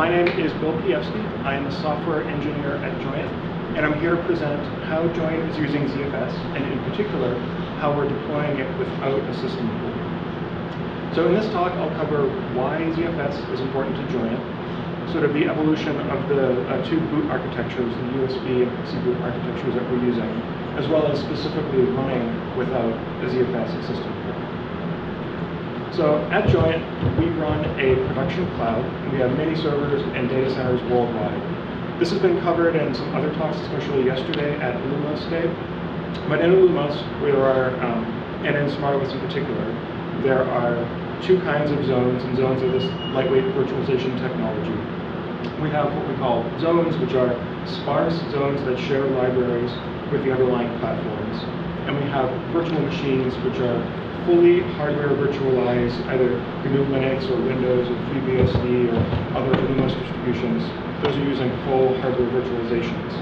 My name is Bill PXE. I am a software engineer at Joyent, and I'm here to present how Joyent is using ZFS, and in particular, how we're deploying it without a system tool. So in this talk, I'll cover why ZFS is important to Joyent, sort of the evolution of the two boot architectures, the USB and PXE Boot architectures that we're using, as well as specifically running without a ZFS system tool. So at Joyent, we run a production cloud, and we have many servers and data centers worldwide. This has been covered in some other talks, especially yesterday at Lumos Day. But in Lumos, and in SmartOS in particular, there are two kinds of zones, and zones are this lightweight virtualization technology. We have what we call zones, which are sparse zones that share libraries with the underlying platforms. And we have virtual machines, which are fully hardware virtualized, either GNU Linux or Windows or FreeBSD or other Lumos distributions. Those are using full hardware virtualizations.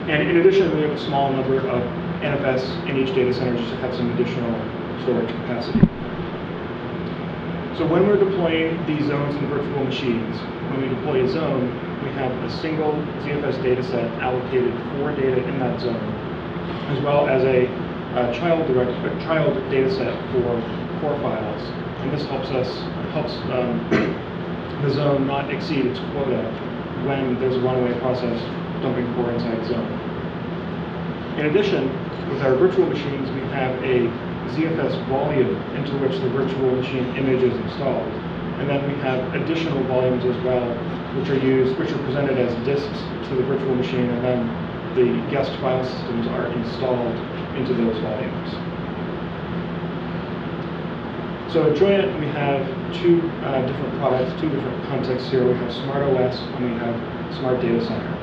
And in addition, we have a small number of NFS in each data center just to have some additional storage capacity. So when we're deploying these zones and virtual machines, when we deploy a zone, we have a single ZFS data set allocated for data in that zone, as well as a child data set for core files, and this helps the zone not exceed its quota when there's a runaway process dumping core inside the zone. In addition, with our virtual machines, we have a ZFS volume into which the virtual machine image is installed, and then we have additional volumes as well, which are presented as disks to the virtual machine, and then the guest file systems are installed into those volumes. So at Joyent, we have two different products, two different contexts here. We have SmartOS and we have SmartDataCenter.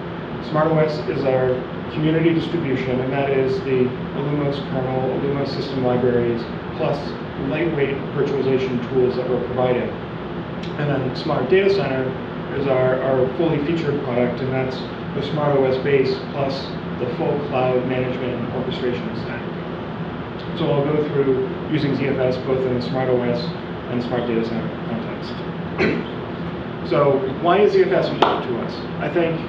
SmartOS is our community distribution, and that is the Lumos kernel, Lumos system libraries, plus lightweight virtualization tools that we're providing. And then SmartDataCenter is our fully featured product, and that's the SmartOS base plus the full cloud management and orchestration stack. So I'll go through using ZFS both in the SmartOS and SmartDataCenter context. So why is ZFS important to us? I think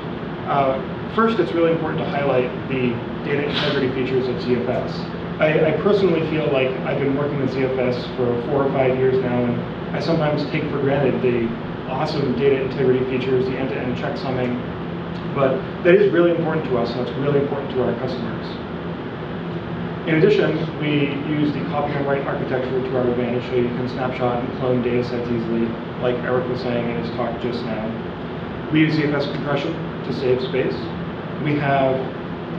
first it's really important to highlight the data integrity features of ZFS. I personally feel like I've been working with ZFS for 4 or 5 years now, and I sometimes take for granted the awesome data integrity features, the end-to-end checksumming. But that is really important to us, and it's really important to our customers. In addition, we use the copy and write architecture to our advantage, so you can snapshot and clone data sets easily, like Eric was saying in his talk just now. We use ZFS compression to save space. We have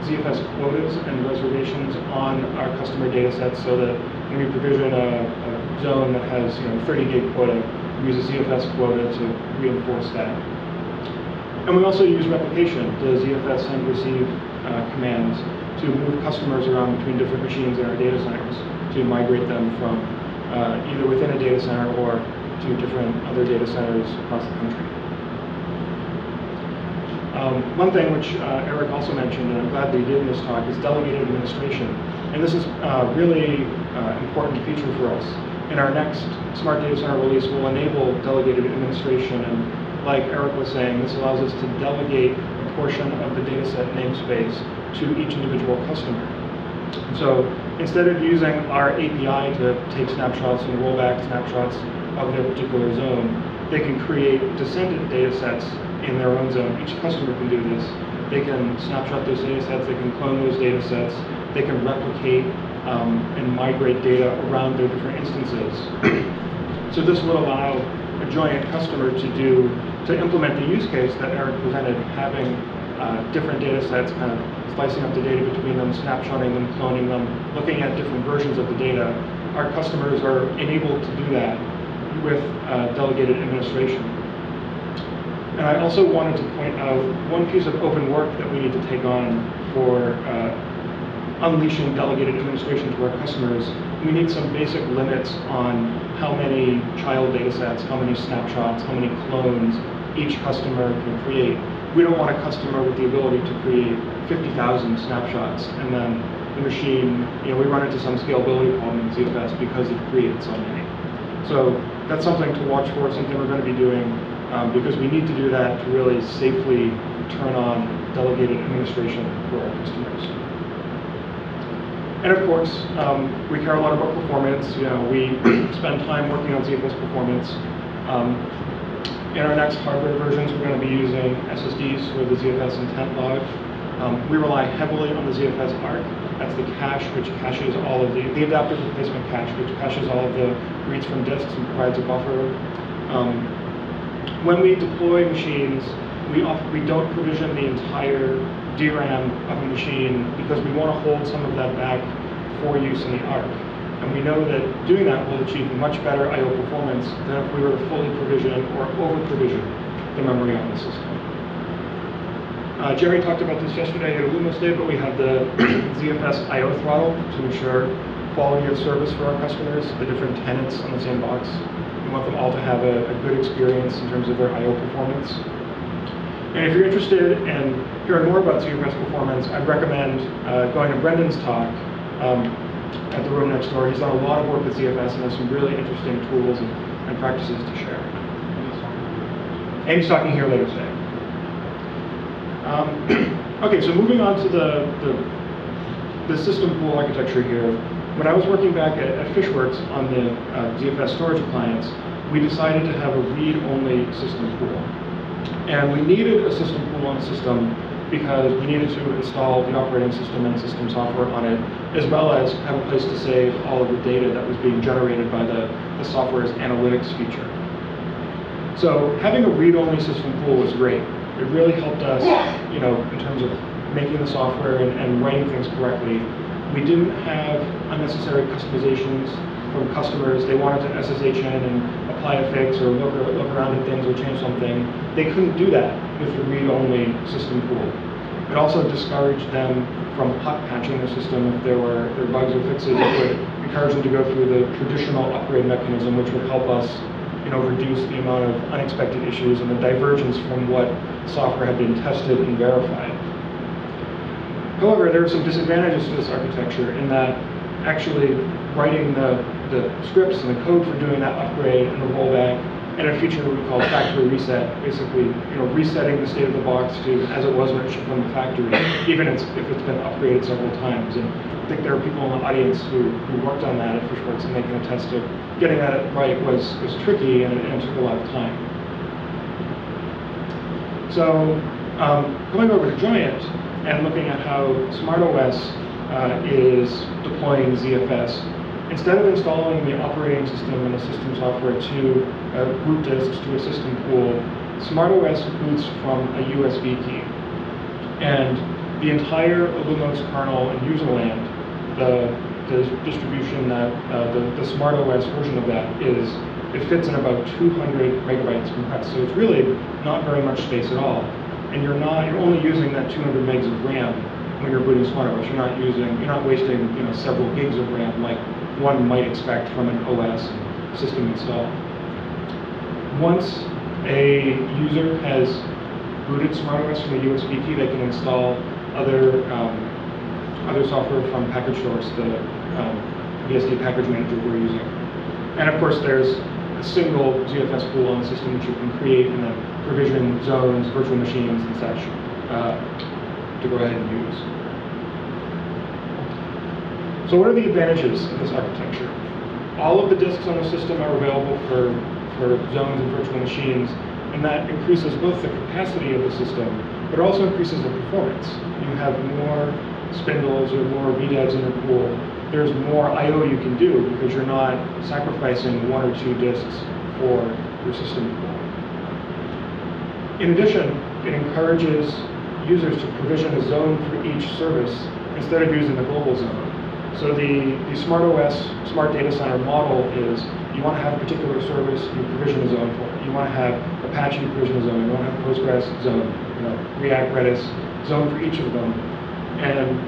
ZFS quotas and reservations on our customer data sets, so that when we provision a zone that has 30 gig quota, we use a ZFS quota to reinforce that. And we also use replication, the ZFS send receive commands, to move customers around between different machines in our data centers, to migrate them from either within a data center or to different other data centers across the country. One thing which Eric also mentioned, and I'm glad that he did in this talk, is delegated administration. And this is a really important feature for us. In our next Smart Data Center release, we'll enable delegated administration, and like Eric was saying, this allows us to delegate a portion of the dataset namespace to each individual customer. So instead of using our API to take snapshots and roll back snapshots of their particular zone, they can create descendant datasets in their own zone. Each customer can do this. They can snapshot those datasets, they can clone those datasets, they can replicate and migrate data around their different instances. So this will allow a Joyent customer to implement the use case that Eric presented, having different data sets, kind of slicing up the data between them, snapshotting them, cloning them, looking at different versions of the data. Our customers are enabled to do that with delegated administration. And I also wanted to point out one piece of open work that we need to take on for unleashing delegated administration to our customers. We need some basic limits on how many child data sets, how many snapshots, how many clones each customer can create. We don't want a customer with the ability to create 50,000 snapshots, and then the machine, we run into some scalability problem in ZFS because it created so many. So that's something to watch for, something we're going to be doing because we need to do that to really safely turn on delegated administration for our customers. And of course, we care a lot about performance. We spend time working on ZFS Performance. In our next hardware versions, we're going to be using SSDs for the ZFS intent log. We rely heavily on the ZFS ARC. That's the cache which caches all of the adaptive replacement cache, which caches all of the reads from disks and provides a buffer. When we deploy machines, we don't provision the entire DRAM of a machine because we want to hold some of that back for use in the ARC. And we know that doing that will achieve much better I/O performance than if we were to fully provision or over-provision the memory on the system. Jerry talked about this yesterday at Illumos Day, but we have the ZFS I/O throttle to ensure quality of service for our customers, the different tenants on the same box. We want them all to have a good experience in terms of their I/O performance. And if you're interested in hearing more about ZFS Performance, I'd recommend going to Brendan's talk at the room next door. He's done a lot of work with ZFS and has some really interesting tools and practices to share. And he's talking here later today. Okay, so moving on to the system pool architecture here. When I was working back at Fishworks on the ZFS storage appliance, we decided to have a read-only system pool. And we needed a system pool on the system because we needed to install the operating system and system software on it, as well as have a place to save all of the data that was being generated by the software's analytics feature. So having a read-only system pool was great. It really helped us, in terms of making the software and writing things correctly. We didn't have unnecessary customizations from customers. They wanted to SSH in and apply a fix or look around at things or change something. They couldn't do that with the read-only system pool. It also discouraged them from hot patching the system if there were bugs or fixes. It would encourage them to go through the traditional upgrade mechanism, which would help us reduce the amount of unexpected issues and the divergence from what software had been tested and verified. However, there are some disadvantages to this architecture in that actually writing the scripts and the code for doing that upgrade and the rollback, and a feature we call factory reset, basically resetting the state of the box to as it was when it shipped from the factory, even if it's been upgraded several times. And I think there are people in the audience who worked on that at Fishworks, and they can attest to getting that right was tricky and it took a lot of time. So going over to Joyent and looking at how SmartOS is deploying ZFS, instead of installing the operating system and the system software to root disks to a system pool, SmartOS boots from a USB key. And the entire Illumos kernel and userland, the distribution that the SmartOS version of that it fits in about 200 megabytes compressed. So it's really not very much space at all. And you're only using that 200 megs of RAM when you're booting SmartOS. You're not wasting several gigs of RAM like one might expect from an OS system install. Once a user has booted SmartOS from a USB key, they can install other software from package source, the BSD package manager we're using. And of course, there's a single ZFS pool on the system which you can create and then provision zones, virtual machines, and such to go ahead and use. So what are the advantages of this architecture? All of the disks on the system are available for zones and virtual machines, and that increases both the capacity of the system, but it also increases the performance. You have more spindles or more VDEVs in your pool. There's more I/O you can do because you're not sacrificing one or two disks for your system pool. In addition, it encourages users to provision a zone for each service instead of using the global zone. So the SmartOS, SmartDataCenter model is you want to have a particular service, you provision a zone for it. You want to have Apache, you provision a zone. You want to have Postgres zone, React, Redis, zone for each of them. And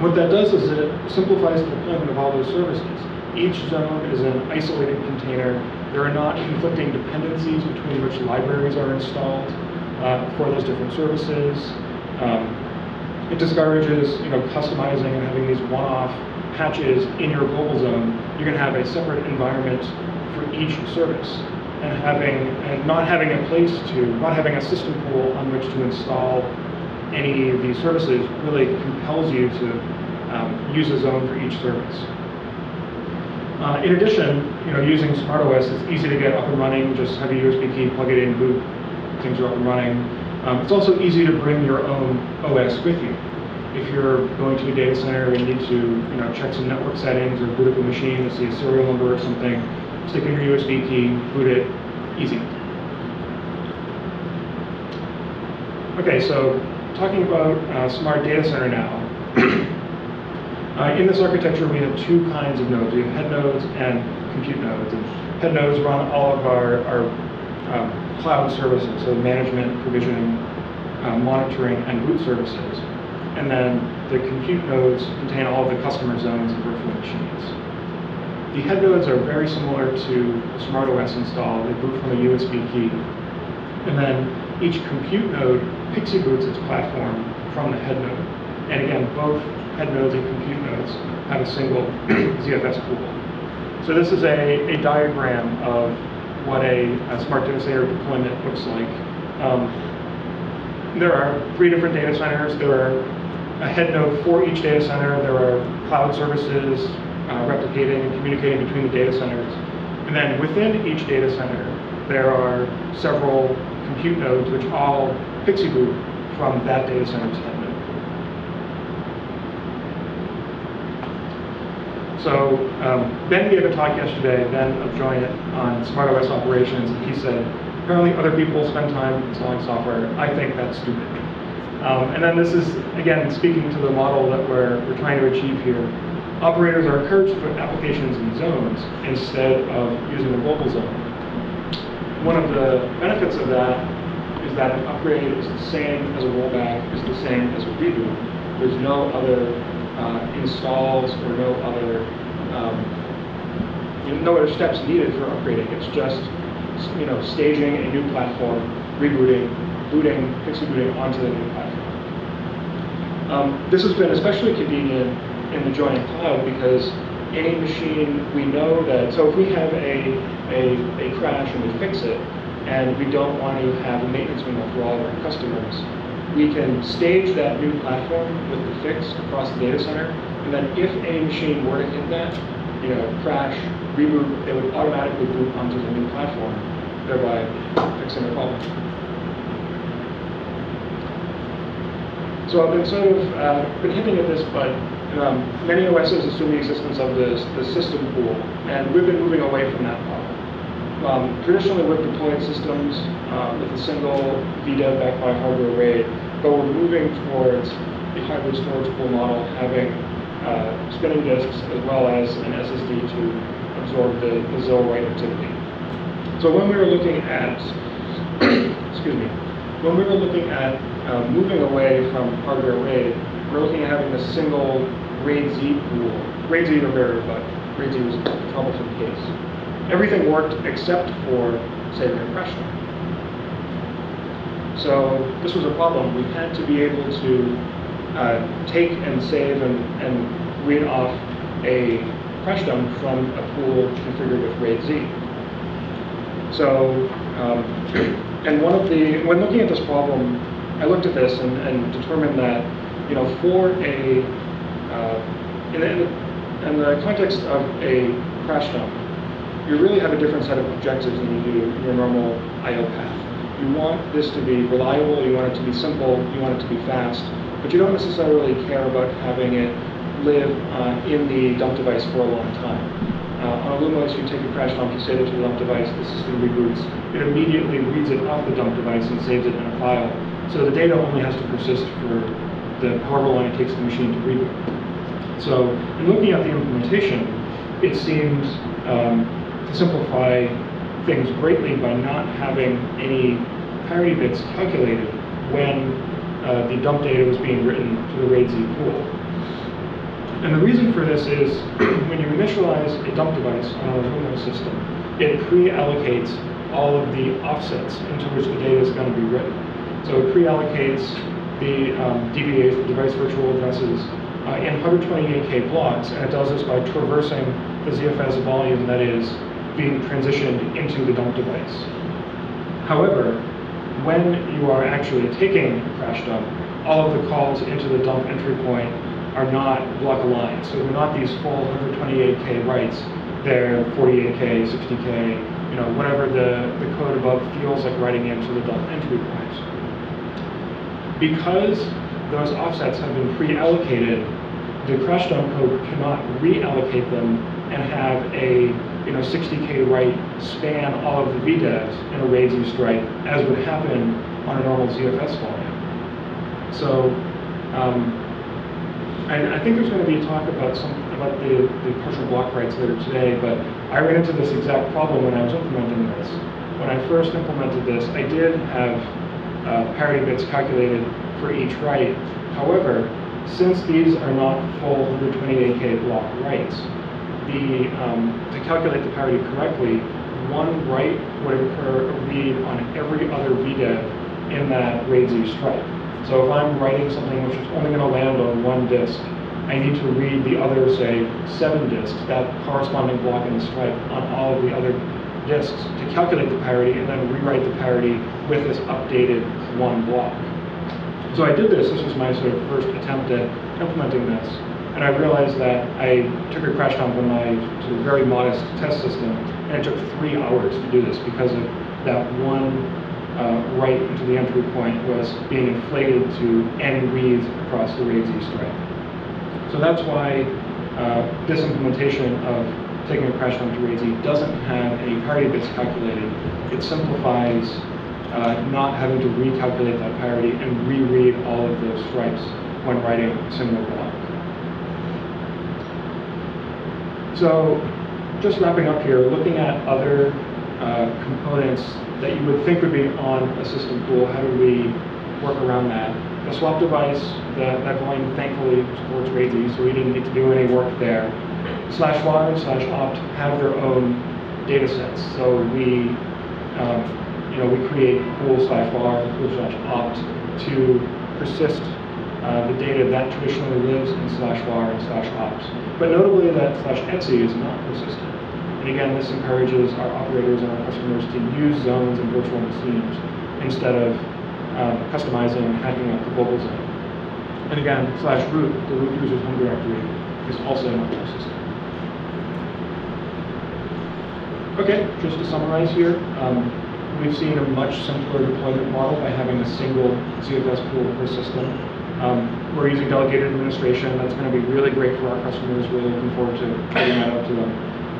what that does is it simplifies the deployment of all those services. Each zone is an isolated container. There are not conflicting dependencies between which libraries are installed for those different services. It discourages customizing and having these one-off patches in your global zone. You can have a separate environment for each service. and not having a system pool on which to install any of these services really compels you to use a zone for each service. In addition, using SmartOS, it's easy to get up and running. Just have a USB key, plug it in, boot, things are up and running. It's also easy to bring your own OS with you. If you're going to a data center and need to check some network settings or boot up a machine to see a serial number or something, stick in your USB key, boot it, easy. Okay, so talking about SmartDataCenter now. In this architecture, we have two kinds of nodes. We have head nodes and compute nodes. And head nodes run all of our cloud services, so management, provisioning, monitoring, and boot services. And then the compute nodes contain all of the customer zones and virtual machines. The head nodes are very similar to SmartOS install. They boot from a USB key. And then each compute node PXE boots its platform from the head node. And again, both head nodes and compute nodes have a single ZFS pool. So this is a diagram of what a SmartDataCenter deployment looks like. There are 3 different data centers. There are a head node for each data center. There are cloud services replicating and communicating between the data centers. And then within each data center, there are several compute nodes which all PXE boot from that data center's head node. So Ben gave a talk yesterday, Ben of Joyent, on SmartOS operations, and he said, apparently other people spend time installing software. I think that's stupid. And then this is, again, speaking to the model that we're trying to achieve here. Operators are encouraged to put applications in zones instead of using a global zone. One of the benefits of that is that an upgrade is the same as a rollback, is the same as a reboot. There's no other installs or no other steps needed for upgrading. It's just staging a new platform, rebooting, PXE booting onto the new platform. This has been especially convenient in the Joyent cloud because any machine we know that, so if we have a crash and we fix it, and we don't want to have a maintenance window for all of our customers, we can stage that new platform with the fix across the data center, and then if any machine were to hit that, crash, reboot, it would automatically boot onto the new platform, thereby fixing the problem. So I've been sort of been hinting at this, but many OSs assume the existence of the system pool, and we've been moving away from that model. Traditionally, we've deployed systems with a single VDEV backed by a hardware RAID, but we're moving towards the hybrid storage pool model, having spinning disks as well as an SSD to absorb the ZIL write activity. So when we were looking at, moving away from hardware RAID, we're looking at having a single RAID-Z pool. RAID-Z are rare, but RAID-Z was a troublesome case. Everything worked except for saving a crash dump. So this was a problem. We had to be able to take and save and read off a crash dump from a pool configured with RAID-Z. So, and when looking at this problem, I looked at this and determined that, for in the context of a crash dump, you really have a different set of objectives than you do in your normal I/O path. You want this to be reliable, you want it to be simple, you want it to be fast, but you don't necessarily care about having it live in the dump device for a long time. On a Lumos, you take a crash dump, you save it to the dump device, the system reboots, it immediately reads it off the dump device and saves it in a file. So the data only has to persist for however long it takes the machine to reboot. So in looking at the implementation, it seemed to simplify things greatly by not having any parity bits calculated when the dump data was being written to the RAID-Z pool. And the reason for this is when you initialize a dump device on a Lumos system, it pre-allocates all of the offsets into which the data is going to be written. So it pre-allocates the DVAs, the device virtual addresses, in 128K blocks, and it does this by traversing the ZFS volume that is being transitioned into the dump device. However, when you are actually taking a crash dump, all of the calls into the dump entry point are not block aligned. So they're not these full 128K writes. They're 48K, 60K, whatever the code above feels like writing into the dump entry point. Because those offsets have been pre-allocated, the crash dump code cannot reallocate them and have a 60K write span all of the VDEVs in a RAID Z stripe, as would happen on a normal ZFS volume. So I think there's going to be a talk about the partial block writes later today, but I ran into this exact problem when I was implementing this. When I first implemented this, I did have parity bits calculated for each write. However, since these are not full 128K block writes, to calculate the parity correctly, one write would incur a read on every other VDEV in that RAID Z stripe. So if I'm writing something which is only going to land on one disk, I need to read the other, say, 7 disks, that corresponding block in the stripe, on all of the other disks to calculate the parity and then rewrite the parity with this updated one block. So I did this. This was my sort of first attempt at implementing this. And I realized that I took a crash dump on my sort of very modest test system, and it took 3 hours to do this because of that one write into the entry point was being inflated to n reads across the RAID Z stripe. So that's why this implementation of taking a crash dump to RAID Z doesn't have any parity bits calculated. It simplifies not having to recalculate that parity and reread all of those stripes when writing a single block. So just wrapping up here, looking at other components that you would think would be on a system pool, how do we work around that? The swap device, that volume thankfully supports RAID Z, so we didn't need to do any work there. /var and /opt have their own data sets. So we create pool/var, pool/opt to persist the data that traditionally lives in /var and /opt. But notably that /etc is not persistent. And again, this encourages our operators and our customers to use zones and virtual machines instead of customizing and hacking up the global zone. And again, /root, the root user's home directory, is also not persistent. Okay, just to summarize here, we've seen a much simpler deployment model by having a single ZFS pool per system. We're using delegated administration. That's going to be really great for our customers. We're looking forward to trying that out to them.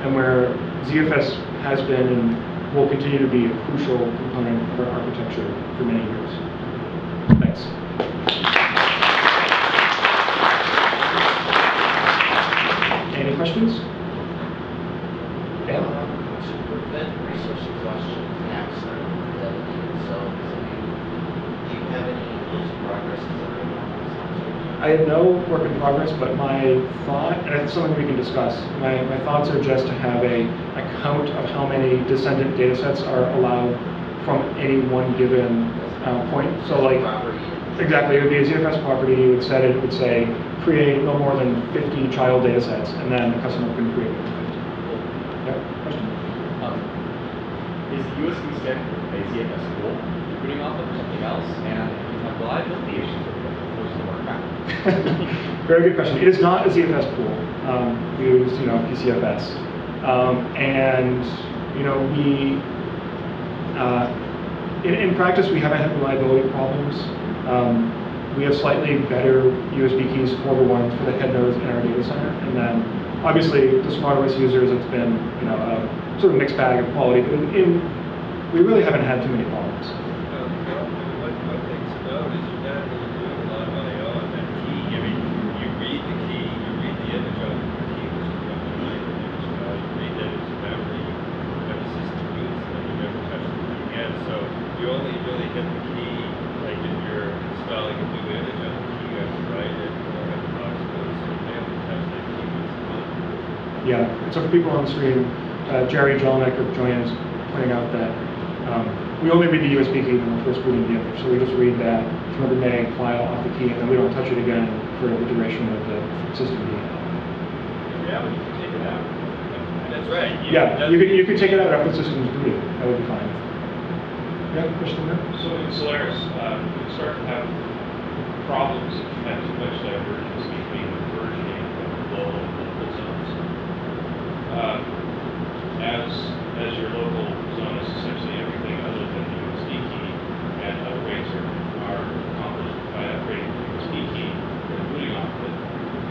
And where ZFS has been and will continue to be a crucial component of our architecture for many years. Thanks. Any questions? Dan? To prevent resource exhaustion attacks that are delegated zones, do you have any work in progress? I have no work in progress, but my thought, and it's something we can discuss, my thoughts are just to have a count of how many descendant data sets are allowed from any one given point. So like, exactly, it would be a ZFS property, you would set it, it would say, create no more than 50 child data sets, and then the customer can create 50. Yeah, question? Is the USB stick a ZFS pool booting off of something else? And if you have reliability issues with it, what's the workaround? Very good question. It is not a ZFS pool. We use, PCFS, and in practice we haven't had reliability problems. We have slightly better USB keys for the ones for the head nodes in our data center, and then obviously the SmartOS users, it's been a sort of mixed bag of quality, but we really haven't had too many problems. You only really get the key, like if you're installing a new image on the key, you have to write it, you don't have the box code, so they have to touch that key once a month. Yeah, and so for people on the screen, Jerry Jelinek of Joyent pointing out that we only read the USB key when we're first booting the image. So we just read that 200 meg file off the key, and then we don't touch it again for the duration of the system being out. In reality, you can take it out. That's right. Yeah, you could take it out after the system's booted. That would be fine. Yeah, question there? So in Solaris, you start to have problems if you have too much divergence between the versioning of the local zones. As your local zone is essentially everything other than the USD key, and upgrades are accomplished by upgrading the USD key and booting off of it.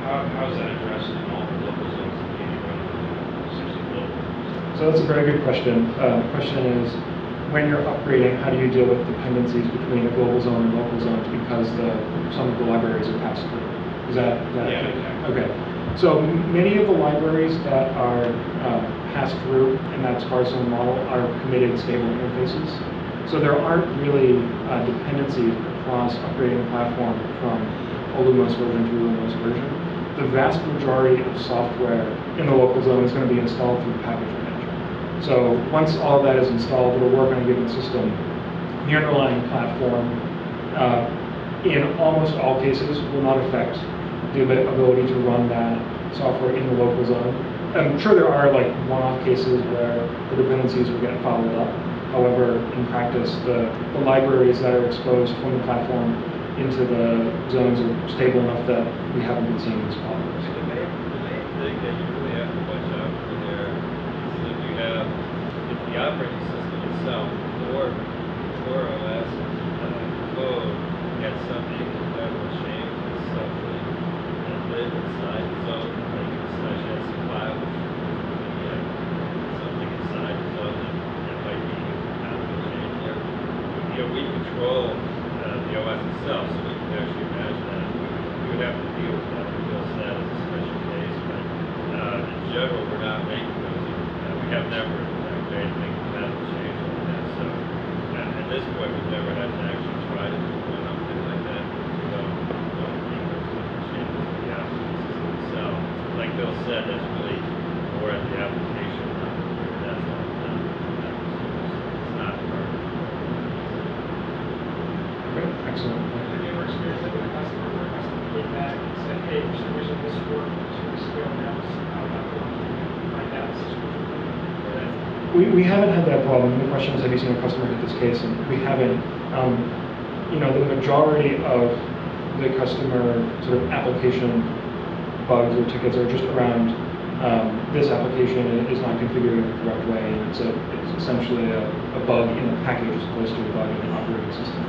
How is that addressed in all the local zones that can be run essentially global? So that's a very good question. The question is, when you're upgrading, how do you deal with dependencies between a global zone and local zones because some of the libraries are passed through? Is that Yeah, exactly. Okay. So many of the libraries that are passed through in that sparse zone model are committed stable interfaces. So there aren't really dependencies across upgrading the platform from Olumos version to Olumos version. The vast majority of software in the local zone is going to be installed through the package manager. So once all of that is installed, it'll work on a given system. The underlying platform, in almost all cases, will not affect the ability to run that software in the local zone. I'm sure there are like one-off cases where the dependencies will get followed up. However, in practice, the libraries that are exposed from the platform into the zones are stable enough that we haven't been seeing these problems. The main thing that you really have to watch out for there is if the operating system itself or OS code has something that will change itself and live inside the zone, like slash SC file, which would be something inside the zone that might be out of change there. We control the OS itself, so we can actually manage that. We would have to deal with that. We feel that as a special case, but in general, we're not making those. We have never made anything that will change like that. So at this point, we've never had to actually try to do something like that. We don't make those different changes to the operating system itself. Like Bill said, that's really more at the application level where that's all done. It's not part of it. Okay, excellent. Have you ever experienced that with a customer where a customer came back and said, hey, for some reason this worked 2 weeks ago, now it's out of find out this is We haven't had that problem. The question is, have you seen a customer hit this case? And we haven't. The majority of the customer sort of application bugs or tickets are just around this application is not configured in the correct way. It's essentially a bug in the package as opposed to a bug in the operating system.